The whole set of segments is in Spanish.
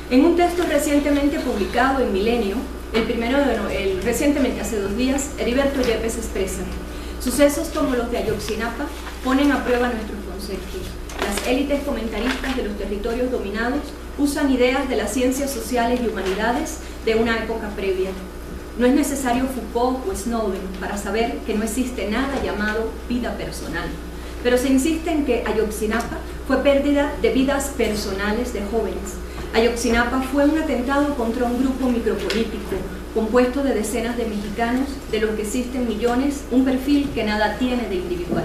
En un texto recientemente publicado en Milenio, recientemente hace 2 días, Heriberto Yepes expresa: sucesos como los de Ayotzinapa ponen a prueba nuestros conceptos. Las élites comentaristas de los territorios dominados usan ideas de las ciencias sociales y humanidades de una época previa. No es necesario Foucault o Snowden para saber que no existe nada llamado vida personal, pero se insiste en que Ayotzinapa fue pérdida de vidas personales de jóvenes. Ayotzinapa fue un atentado contra un grupo micropolítico compuesto de decenas de mexicanos, de los que existen millones, un perfil que nada tiene de individual.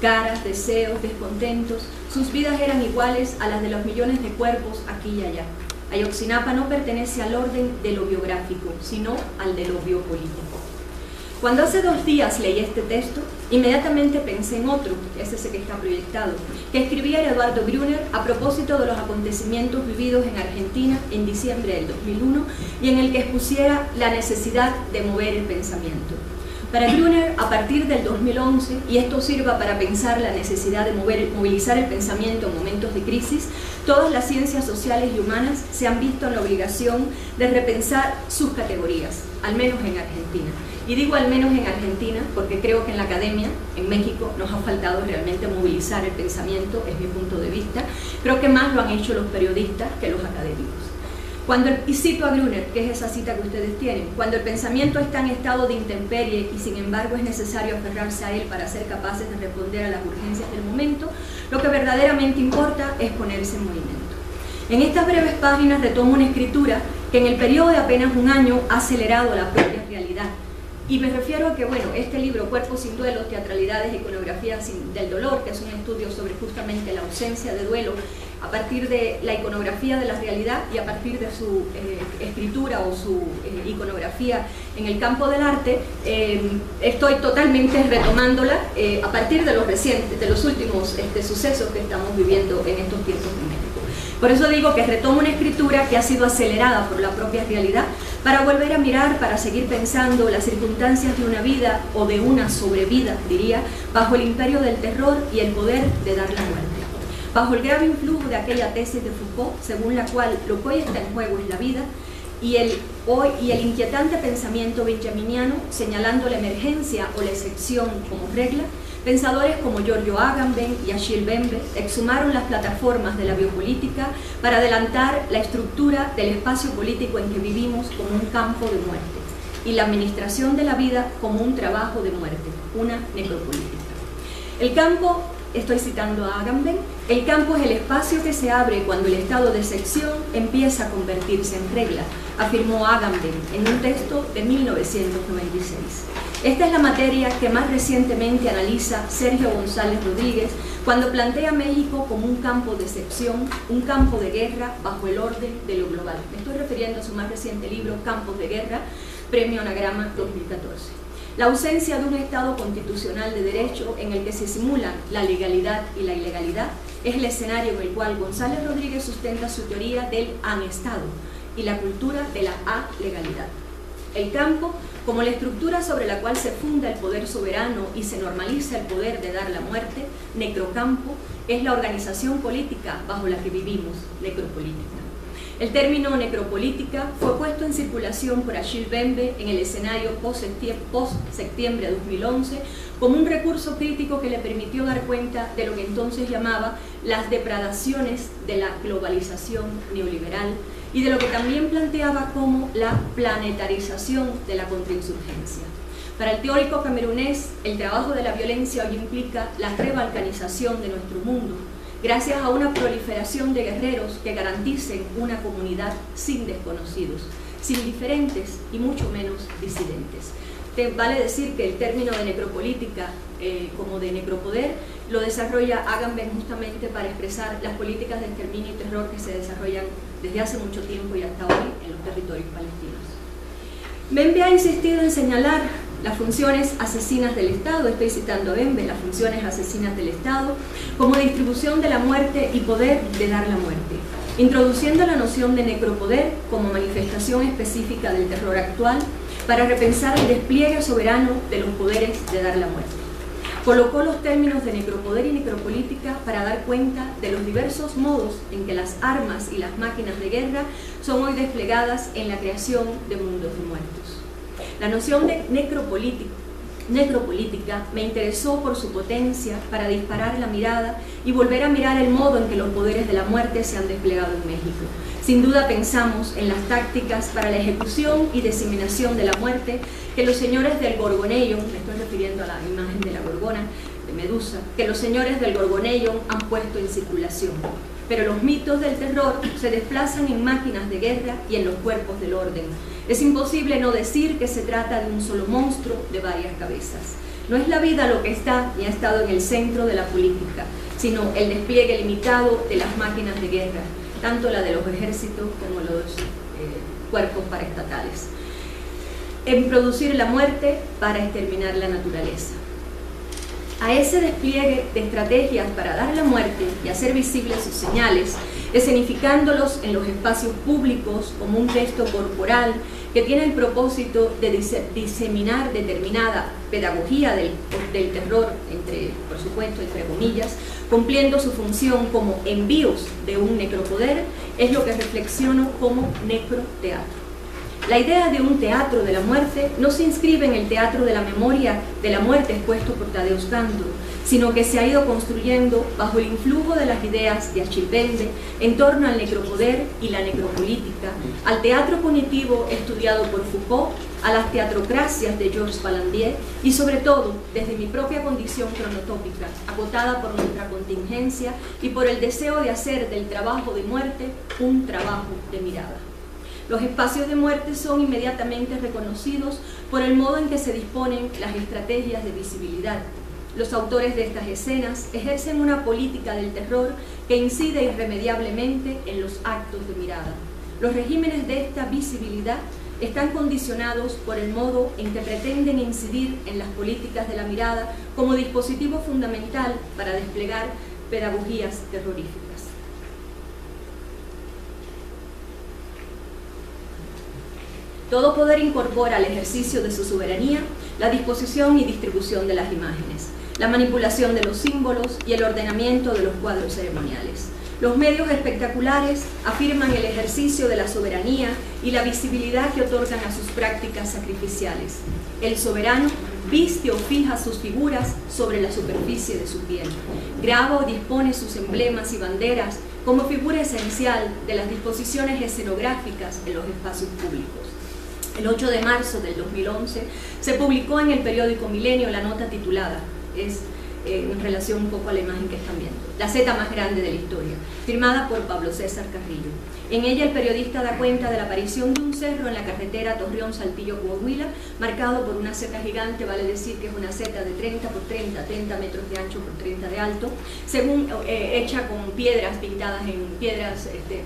Caras, deseos, descontentos, sus vidas eran iguales a las de los millones de cuerpos aquí y allá. Ayotzinapa no pertenece al orden de lo biográfico, sino al de lo biopolítico. Cuando hace 2 días leí este texto, inmediatamente pensé en otro, ese es el que está proyectado, que escribía Eduardo Gruner a propósito de los acontecimientos vividos en Argentina en diciembre del 2001 y en el que expusiera la necesidad de mover el pensamiento. Para Gruner, a partir del 2011, y esto sirva para pensar la necesidad de movilizar el pensamiento en momentos de crisis, todas las ciencias sociales y humanas se han visto en la obligación de repensar sus categorías, al menos en Argentina. Y digo al menos en Argentina porque creo que en la academia, en México, nos ha faltado realmente movilizar el pensamiento, es mi punto de vista. Creo que más lo han hecho los periodistas que los académicos. Y cito a Gruner, que es esa cita que ustedes tienen: cuando el pensamiento está en estado de intemperie y sin embargo es necesario aferrarse a él para ser capaces de responder a las urgencias del momento, lo que verdaderamente importa es ponerse en movimiento. En estas breves páginas retomo una escritura que en el periodo de apenas 1 año ha acelerado la propia realidad. Y me refiero a que, bueno, este libro, Cuerpos sin duelo, teatralidades e iconografía del dolor, que es un estudio sobre justamente la ausencia de duelo a partir de la iconografía de la realidad y a partir de su escritura o su iconografía en el campo del arte, estoy totalmente retomándola a partir de los últimos sucesos que estamos viviendo en estos tiempos en México. Por eso digo que retomo una escritura que ha sido acelerada por la propia realidad para volver a mirar, para seguir pensando las circunstancias de una vida o de una sobrevida, diría, bajo el imperio del terror y el poder de dar la muerte. Bajo el grave influjo de aquella tesis de Foucault, según la cual lo que hoy está en juego es la vida, y el inquietante pensamiento benjaminiano señalando la emergencia o la excepción como regla, pensadores como Giorgio Agamben y Achille Mbembe exhumaron las plataformas de la biopolítica para adelantar la estructura del espacio político en que vivimos como un campo de muerte y la administración de la vida como un trabajo de muerte, una necropolítica. El campo, estoy citando a Agamben, el campo es el espacio que se abre cuando el estado de excepción empieza a convertirse en regla, afirmó Agamben en un texto de 1996. Esta es la materia que más recientemente analiza Sergio González Rodríguez cuando plantea México como un campo de excepción, un campo de guerra bajo el orden de lo global. Me estoy refiriendo a su más reciente libro, Campos de Guerra, Premio Anagrama 2014. La ausencia de un Estado constitucional de derecho en el que se simulan la legalidad y la ilegalidad es el escenario en el cual González Rodríguez sustenta su teoría del anestado y la cultura de la alegalidad. El campo, como la estructura sobre la cual se funda el poder soberano y se normaliza el poder de dar la muerte, necrocampo, es la organización política bajo la que vivimos, necropolítica. El término necropolítica fue puesto en circulación por Achille Mbembe en el escenario post-septiembre de 2011 como un recurso crítico que le permitió dar cuenta de lo que entonces llamaba las depredaciones de la globalización neoliberal y de lo que también planteaba como la planetarización de la contrainsurgencia. Para el teórico camerunés, el trabajo de la violencia hoy implica la rebalcanización de nuestro mundo, gracias a una proliferación de guerreros que garanticen una comunidad sin desconocidos, sin diferentes y mucho menos disidentes. Vale decir que el término de necropolítica como de necropoder lo desarrolla Agamben justamente para expresar las políticas de exterminio y terror que se desarrollan desde hace mucho tiempo y hasta hoy en los territorios palestinos. Mbembe ha insistido en señalar las funciones asesinas del Estado, estoy citando a Mbembe, las funciones asesinas del Estado, como distribución de la muerte y poder de dar la muerte, introduciendo la noción de necropoder como manifestación específica del terror actual para repensar el despliegue soberano de los poderes de dar la muerte. colocó los términos de necropoder y necropolítica para dar cuenta de los diversos modos en que las armas y las máquinas de guerra son hoy desplegadas en la creación de mundos de muertos. La noción de necropolítica me interesó por su potencia para disparar la mirada y volver a mirar el modo en que los poderes de la muerte se han desplegado en México. Sin duda pensamos en las tácticas para la ejecución y diseminación de la muerte que los señores del Gorgoneion, me estoy refiriendo a la imagen de la Gorgona, de Medusa, que los señores del Gorgoneion han puesto en circulación. Pero los mitos del terror se desplazan en máquinas de guerra y en los cuerpos del orden. Es imposible no decir que se trata de un solo monstruo de varias cabezas. No es la vida lo que está ni ha estado en el centro de la política, sino el despliegue limitado de las máquinas de guerra, tanto la de los ejércitos como los cuerpos paraestatales, en producir la muerte para exterminar la naturaleza. A ese despliegue de estrategias para dar la muerte y hacer visibles sus señales, escenificándolos en los espacios públicos como un texto corporal que tiene el propósito de diseminar determinada pedagogía del terror, por supuesto, entre comillas, cumpliendo su función como envíos de un necropoder, es lo que reflexiono como necroteatro. La idea de un teatro de la muerte no se inscribe en el teatro de la memoria de la muerte expuesto por Tadeusz Kantor, sino que se ha ido construyendo bajo el influjo de las ideas de Achille Bende en torno al necropoder y la necropolítica, al teatro punitivo estudiado por Foucault, a las teatrocracias de Georges Valandier y sobre todo desde mi propia condición cronotópica, acotada por nuestra contingencia y por el deseo de hacer del trabajo de muerte un trabajo de mirada. Los espacios de muerte son inmediatamente reconocidos por el modo en que se disponen las estrategias de visibilidad. Los autores de estas escenas ejercen una política del terror que incide irremediablemente en los actos de mirada. Los regímenes de esta visibilidad están condicionados por el modo en que pretenden incidir en las políticas de la mirada como dispositivo fundamental para desplegar pedagogías terroríficas. Todo poder incorpora al ejercicio de su soberanía la disposición y distribución de las imágenes, la manipulación de los símbolos y el ordenamiento de los cuadros ceremoniales. Los medios espectaculares afirman el ejercicio de la soberanía y la visibilidad que otorgan a sus prácticas sacrificiales. El soberano viste o fija sus figuras sobre la superficie de su piel, graba o dispone sus emblemas y banderas como figura esencial de las disposiciones escenográficas en los espacios públicos. El 8 de marzo del 2011 se publicó en el periódico Milenio la nota titulada, en relación un poco a la imagen que están viendo, la Z más grande de la historia, firmada por Pablo César Carrillo. En ella el periodista da cuenta de la aparición de un cerro en la carretera Torreón-Saltillo-Coahuila, marcado por una Z gigante, vale decir que es una Z de 30 por 30, 30 metros de ancho por 30 de alto, según, hecha con piedras pintadas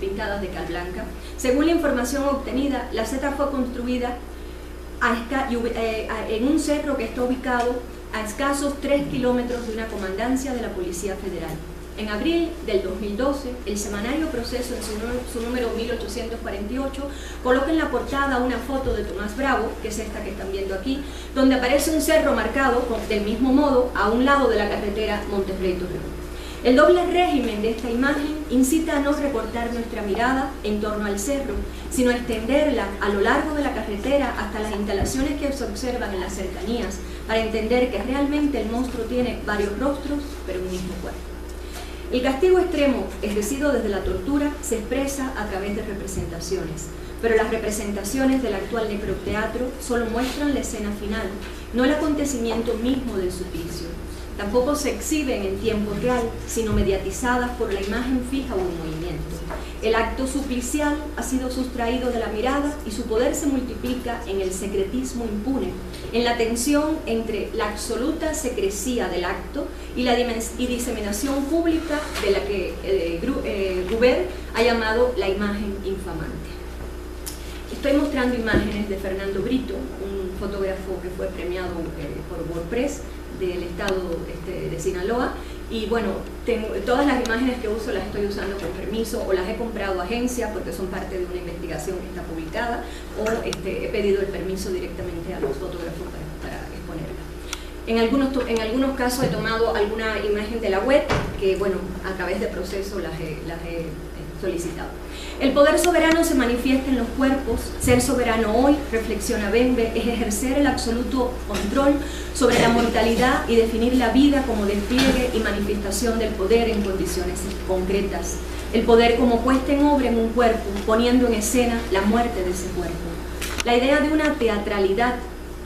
pintadas de cal blanca. Según la información obtenida, la Z fue construida en un cerro que está ubicado a escasos 3 kilómetros de una comandancia de la Policía Federal. En abril del 2012, el semanario Proceso, en su número 1848, coloca en la portada una foto de Tomás Bravo, que es esta que están viendo aquí, donde aparece un cerro marcado del mismo modo a un lado de la carretera Monterrey-Torreón. El doble régimen de esta imagen incita a no recortar nuestra mirada en torno al cerro, sino a extenderla a lo largo de la carretera hasta las instalaciones que se observan en las cercanías, para entender que realmente el monstruo tiene varios rostros, pero un mismo cuerpo. El castigo extremo, ejercido desde la tortura, se expresa a través de representaciones, pero las representaciones del actual necroteatro solo muestran la escena final, no el acontecimiento mismo del suplicio. Tampoco se exhiben en tiempo real, sino mediatizadas por la imagen fija o en movimiento. El acto suplicial ha sido sustraído de la mirada y su poder se multiplica en el secretismo impune, en la tensión entre la absoluta secrecía del acto y la diseminación pública de la que Gruber ha llamado la imagen infamante. Estoy mostrando imágenes de Fernando Brito, un fotógrafo que fue premiado por WordPress del estado de Sinaloa, y bueno, todas las imágenes que uso las estoy usando con permiso o las he comprado a agencia porque son parte de una investigación que está publicada, o he pedido el permiso directamente a los fotógrafos para exponerla. En algunos casos he tomado alguna imagen de la web que, bueno, a través de proceso las he solicitado. El poder soberano se manifiesta en los cuerpos. Ser soberano hoy, reflexiona Bembe, es ejercer el absoluto control sobre la mortalidad y definir la vida como despliegue y manifestación del poder en condiciones concretas. El poder como puesta en obra en un cuerpo, poniendo en escena la muerte de ese cuerpo. La idea de una teatralidad,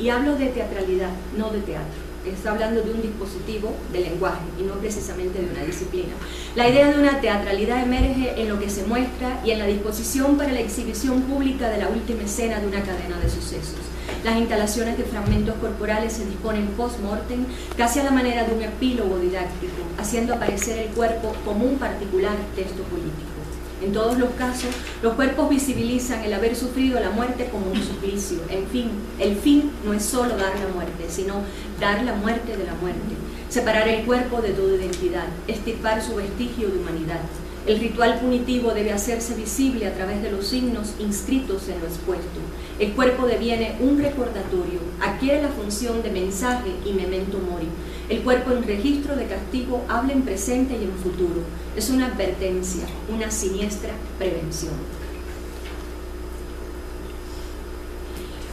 y hablo de teatralidad, no de teatro, está hablando de un dispositivo de lenguaje y no precisamente de una disciplina. La idea de una teatralidad emerge en lo que se muestra y en la disposición para la exhibición pública de la última escena de una cadena de sucesos. Las instalaciones de fragmentos corporales se disponen post-mortem, casi a la manera de un epílogo didáctico, haciendo aparecer el cuerpo como un particular texto político. En todos los casos, los cuerpos visibilizan el haber sufrido la muerte como un suplicio. En fin, el fin no es solo dar la muerte, sino dar la muerte de la muerte, separar el cuerpo de toda identidad, extirpar su vestigio de humanidad. El ritual punitivo debe hacerse visible a través de los signos inscritos en lo expuesto. El cuerpo deviene un recordatorio, adquiere la función de mensaje y memento mori. El cuerpo en registro de castigo habla en presente y en futuro. Es una advertencia, una siniestra prevención.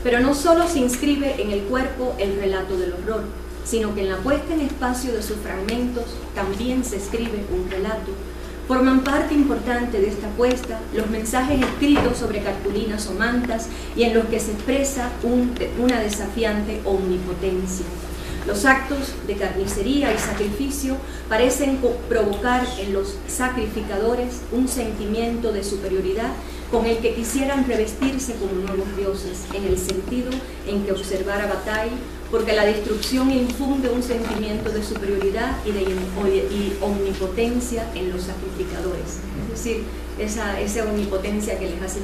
Pero no solo se inscribe en el cuerpo el relato del horror, sino que en la puesta en espacio de sus fragmentos también se escribe un relato. Forman parte importante de esta puesta los mensajes escritos sobre cartulinas o mantas y en los que se expresa una desafiante omnipotencia. Los actos de carnicería y sacrificio parecen provocar en los sacrificadores un sentimiento de superioridad con el que quisieran revestirse como nuevos dioses, en el sentido en que observar a Bataille, porque la destrucción infunde un sentimiento de superioridad y omnipotencia en los sacrificadores. Es decir, esa omnipotencia que les hace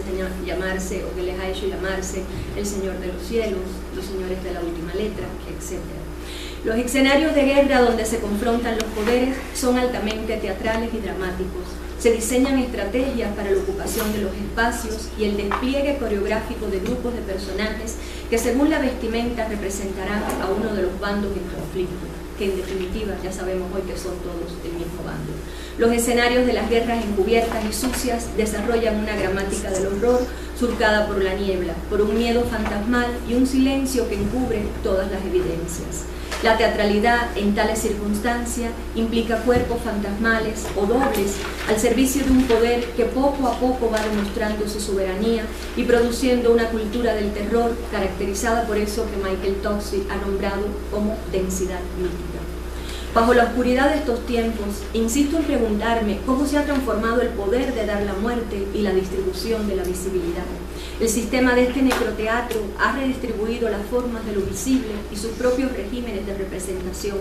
llamarse o que les ha hecho llamarse el Señor de los cielos, los señores de la última letra, etc. Los escenarios de guerra donde se confrontan los poderes son altamente teatrales y dramáticos. Se diseñan estrategias para la ocupación de los espacios y el despliegue coreográfico de grupos de personajes que según la vestimenta representarán a uno de los bandos en conflicto, que en definitiva ya sabemos hoy que son todos del mismo bando. Los escenarios de las guerras encubiertas y sucias desarrollan una gramática del horror surcada por la niebla, por un miedo fantasmal y un silencio que encubre todas las evidencias. La teatralidad en tales circunstancias implica cuerpos fantasmales o dobles al servicio de un poder que poco a poco va demostrando su soberanía y produciendo una cultura del terror caracterizada por eso que Michael Tocci ha nombrado como densidad mítica. Bajo la oscuridad de estos tiempos, insisto en preguntarme cómo se ha transformado el poder de dar la muerte y la distribución de la visibilidad. El sistema de este necroteatro ha redistribuido las formas de lo visible y sus propios regímenes de representación.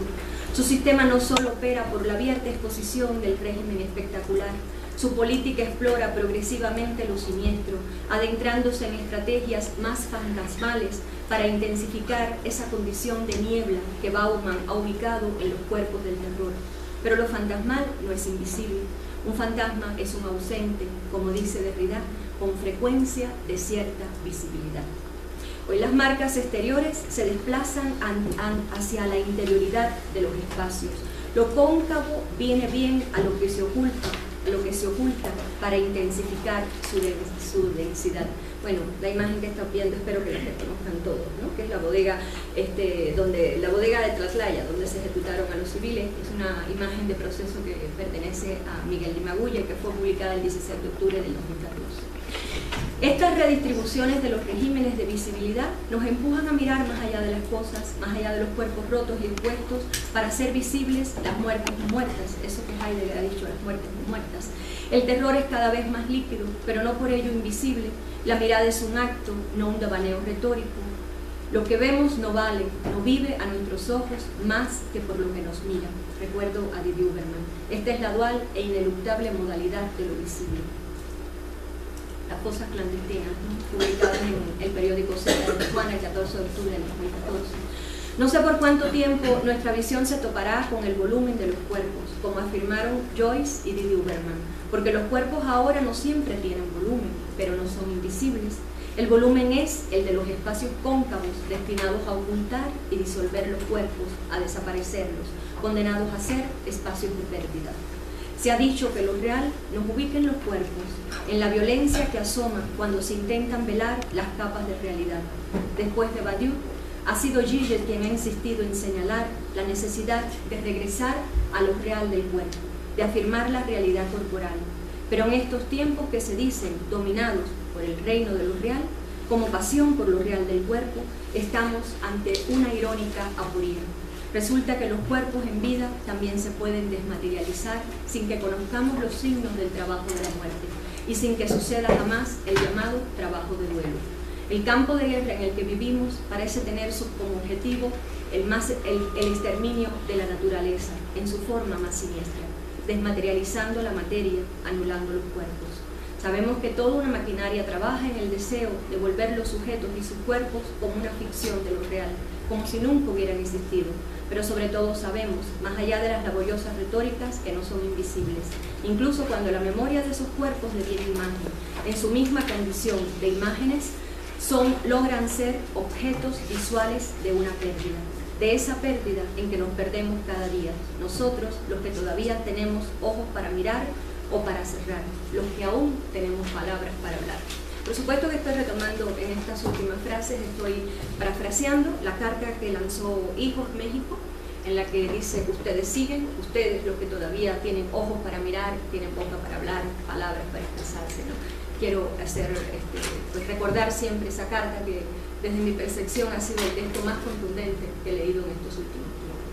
Su sistema no solo opera por la abierta exposición del régimen espectacular, su política explora progresivamente lo siniestro, adentrándose en estrategias más fantasmales para intensificar esa condición de niebla que Bauman ha ubicado en los cuerpos del terror. Pero lo fantasmal no es invisible. Un fantasma es un ausente, como dice Derrida, con frecuencia de cierta visibilidad. Hoy las marcas exteriores se desplazan hacia la interioridad de los espacios. Lo cóncavo viene bien a lo que se oculta para intensificar su densidad. Bueno, la imagen que están viendo espero que la reconozcan todos, ¿no? Que es la bodega, la bodega de Tlatlaya, donde se ejecutaron a los civiles. Es una imagen de proceso que pertenece a Miguel de Magulla y que fue publicada el 16 de octubre del 2014. Estas redistribuciones de los regímenes de visibilidad nos empujan a mirar más allá de las cosas, más allá de los cuerpos rotos y expuestos, para hacer visibles las muertes muertas, eso que Heidegger ha dicho, las muertes muertas. El terror es cada vez más líquido, pero no por ello invisible. La mirada es un acto, no un devaneo retórico. Lo que vemos no vale, no vive a nuestros ojos más que por lo que nos mira. Recuerdo a Didier Huberman. Esta es la dual e ineluctable modalidad de lo visible. Las fosas clandestinas, ¿no? Publicadas en el periódico Z de Tijuana el 14 de octubre de 2014. No sé por cuánto tiempo nuestra visión se topará con el volumen de los cuerpos, como afirmaron Joyce y Didier Huberman, porque los cuerpos ahora no siempre tienen volumen, pero no son invisibles. El volumen es el de los espacios cóncavos destinados a ocultar y disolver los cuerpos, a desaparecerlos, condenados a ser espacios de pérdida. Se ha dicho que lo real nos ubica en los cuerpos, en la violencia que asoma cuando se intentan velar las capas de realidad. Después de Badiou, ha sido Gilles quien ha insistido en señalar la necesidad de regresar a lo real del cuerpo, de afirmar la realidad corporal. Pero en estos tiempos que se dicen dominados por el reino de lo real, como pasión por lo real del cuerpo, estamos ante una irónica aporía. Resulta que los cuerpos en vida también se pueden desmaterializar sin que conozcamos los signos del trabajo de la muerte y sin que suceda jamás el llamado trabajo de duelo. El campo de guerra en el que vivimos parece tener como objetivo el exterminio de la naturaleza en su forma más siniestra, desmaterializando la materia, anulando los cuerpos. Sabemos que toda una maquinaria trabaja en el deseo de volver los sujetos y sus cuerpos como una ficción de lo real, como si nunca hubieran existido. Pero sobre todo sabemos, más allá de las laboriosas retóricas, que no son invisibles. Incluso cuando la memoria de esos cuerpos deviene imagen, en su misma condición de imágenes, logran ser objetos visuales de una pérdida. De esa pérdida en que nos perdemos cada día, nosotros, los que todavía tenemos ojos para mirar o para cerrar, los que aún tenemos palabras para hablar. Por supuesto que estoy retomando en estas últimas frases, estoy parafraseando la carta que lanzó Hijos México, en la que dice: ustedes siguen, ustedes los que todavía tienen ojos para mirar, tienen boca para hablar, palabras para expresarse, ¿no? Quiero pues recordar siempre esa carta que desde mi percepción ha sido el texto más contundente que he leído en estos últimos tiempos,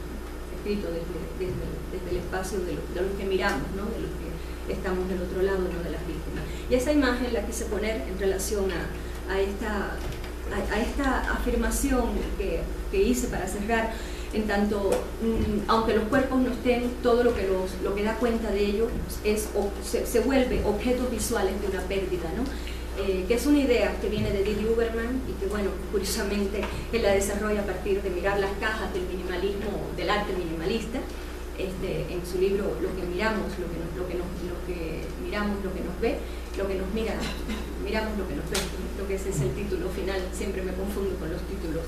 escrito desde el espacio de los que miramos, ¿no? De los que estamos del otro lado, no de las víctimas. Y esa imagen la quise poner en relación a esta afirmación que hice para cerrar, en tanto, aunque los cuerpos no estén, todo lo que da cuenta de ello se vuelve objetos visuales de una pérdida, ¿no? Que es una idea que viene de Didi Uberman y que, bueno, curiosamente él la desarrolla a partir de mirar las cajas del minimalismo, del arte minimalista, en su libro Lo que miramos, lo que miramos, lo que nos ve, lo que nos mira, miramos lo que nos ve, creo que ese es el título final, siempre me confundo con los títulos.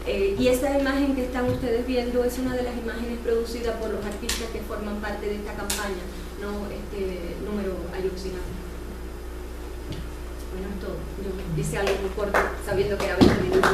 Y esa imagen que están ustedes viendo es una de las imágenes producidas por los artistas que forman parte de esta campaña, ¿no? Número Ayotzinapa. Bueno, es todo. Yo hice algo muy corto, sabiendo que era 20 minutos.